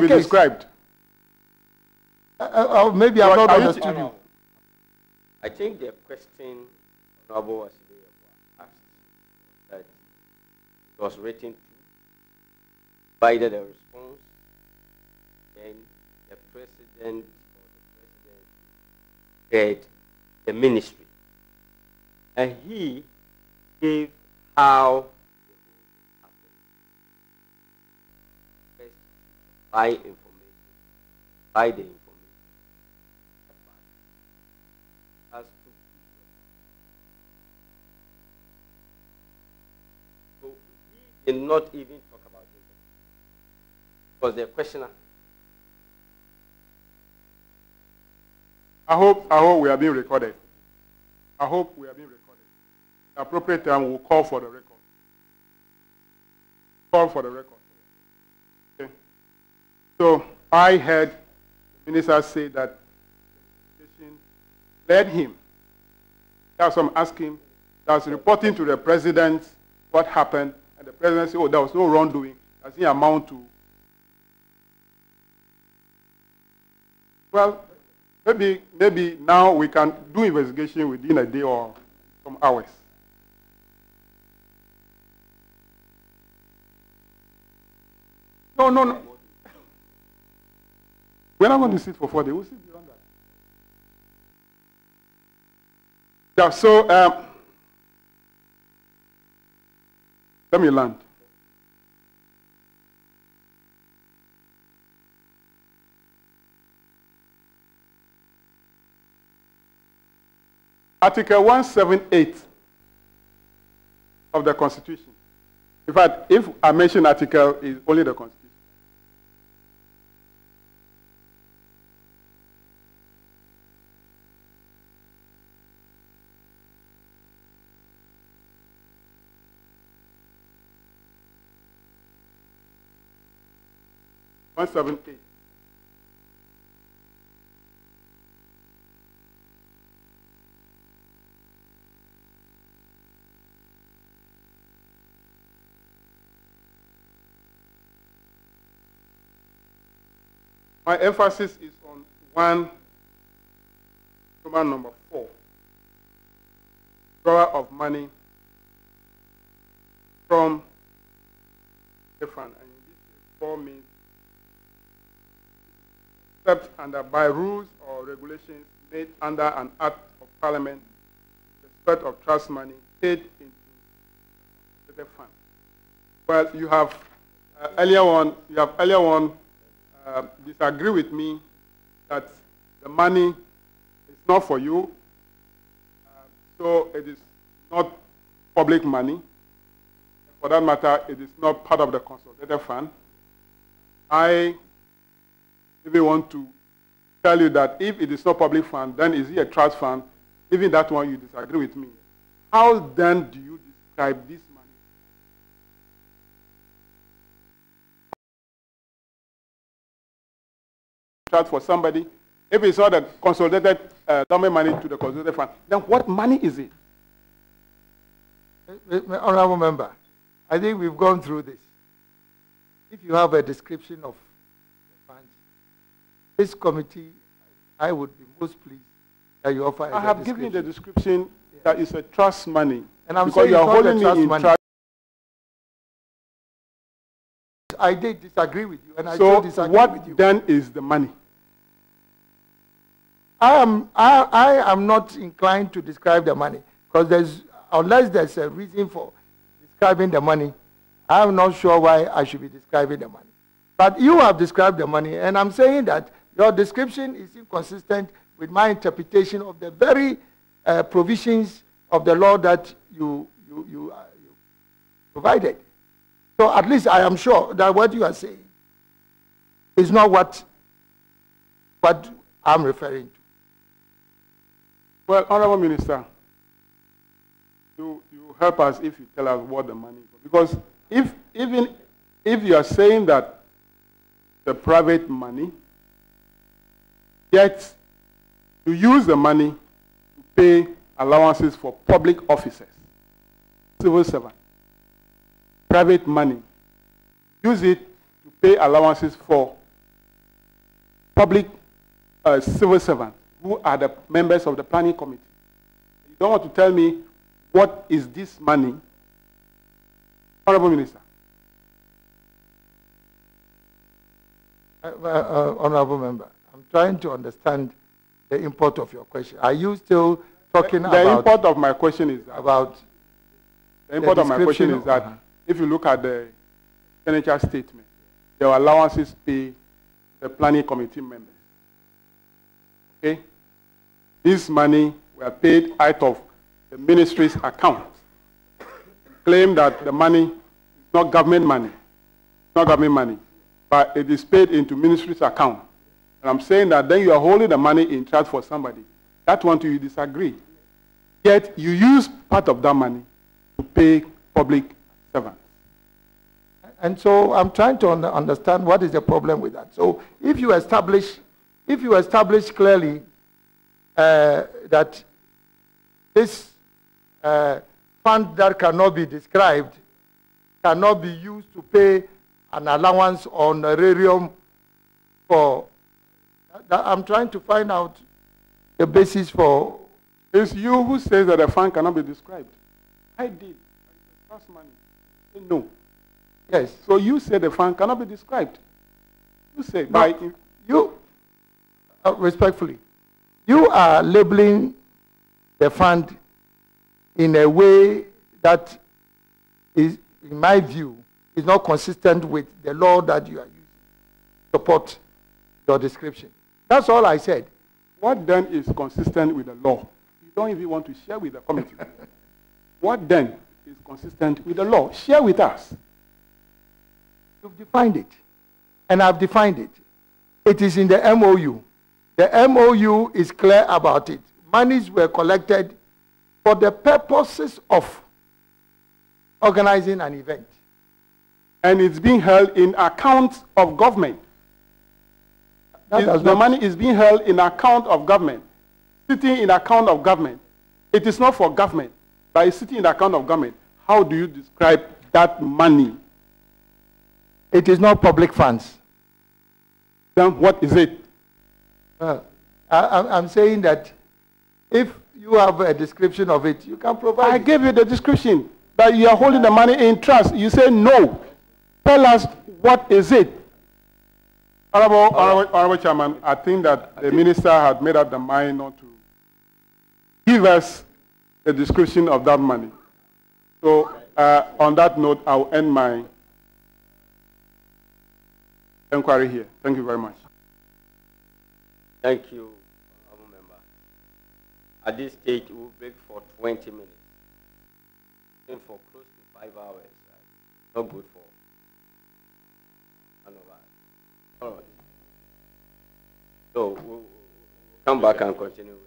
to be described. Maybe I've not understood you. I think the question Honorable Asibe asked that it was written to, provided a response, then the president or the presidency head the ministry. And he gave how the by information, by the information as to so he did not even talk about it because the questioner. I hope we are being recorded. I hope we are being recorded. The appropriate time will call for the record. Call for the record. Okay. So I heard the minister say that the investigation led him. That's what I'm asking. That's reporting to the president what happened, and the president said, "Oh, there was no wrongdoing. Does it amount to?" Well, maybe now we can do investigation within a day or some hours. No. We're not going to sit for 4 days. We'll sit beyond that. Yeah, so let me land. Article 178 of the Constitution. In fact, if I mention article, it's only the Constitution. My emphasis is on number 4, drawer of money from the fund. And in this case, 4 means except under by rules or regulations made under an act of parliament, the spread of trust money paid into the fund. Well, you have earlier on disagree with me that the money is not for you, so it is not public money. For that matter, it is not part of the consolidated fund. I even want to tell you that if it is not public fund, then is it a trust fund? Even that one, you disagree with me. How then do you describe this money? Trust for somebody. If it's not a consolidated government money to the consolidated fund, then what money is it? Honorable member, I think we've gone through this. If you have a description of the funds, this committee, I would be most pleased that you offer. I have given the description that it's a trust money. And I'm because saying you are holding me in money. trust. I did disagree with you, and I so disagree what with you. Then is the money? I am not inclined to describe the money because unless there's a reason for describing the money, I'm not sure why I should be describing the money. But you have described the money, and I'm saying that your description is inconsistent with my interpretation of the very provisions of the law that you provided. So at least I am sure that what you are saying is not what I'm referring to. Well, Honorable Minister, you help us if you tell us what the money is. Because even if you are saying that the private money, yet you use the money to pay allowances for public officers, civil servants, private money, use it to pay allowances for public civil servants who are the members of the planning committee. You don't want to tell me what is this money, Honorable Minister? Honorable Member, I'm trying to understand the import of your question. Are you still talking about... The import of my question is that... About... The import of my question is that if you look at the expenditure statement, there are allowances paid the planning committee members. Okay? This money were paid out of the ministry's account. Claim that the money is not government money. It's not government money, but it is paid into ministry's account. And I'm saying that then you are holding the money in trust for somebody. That one you disagree. Yet you use part of that money to pay public servants. And so I'm trying to understand what is the problem with that. So if you establish clearly that this fund that cannot be described cannot be used to pay an allowance or honorarium for, I'm trying to find out the basis for. It's you who says that the fund cannot be described. I did. That's money. No. Yes. So you said the fund cannot be described. You say no, by you respectfully, you are labeling the fund in a way that is, in my view, is not consistent with the law that you are using to support your description. That's all I said. What then is consistent with the law? You don't even want to share with the committee. What then is consistent with the law? Share with us. You've defined it, and I've defined it. It is in the MOU. The MOU is clear about it. Monies were collected for the purposes of organizing an event. And it's being held in account of government. The money is being held in account of government, sitting in account of government. It is not for government, but it's sitting in account of government. How do you describe that money? It is not public funds. Then what is it? I'm saying that if you have a description of it, you can provide. I gave you the description that you are holding the money in trust. You say no. Tell us what is it. Honorable Chairman, I think that the minister had made up the mind not to give us the description of that money. So on that note, I'll end my inquiry here. Thank you very much. Thank you, Honorable Member. At this stage, we'll break for 20 minutes. And for close to 5 hours. Right? Not good for none of us. All right. So we'll come back and continue.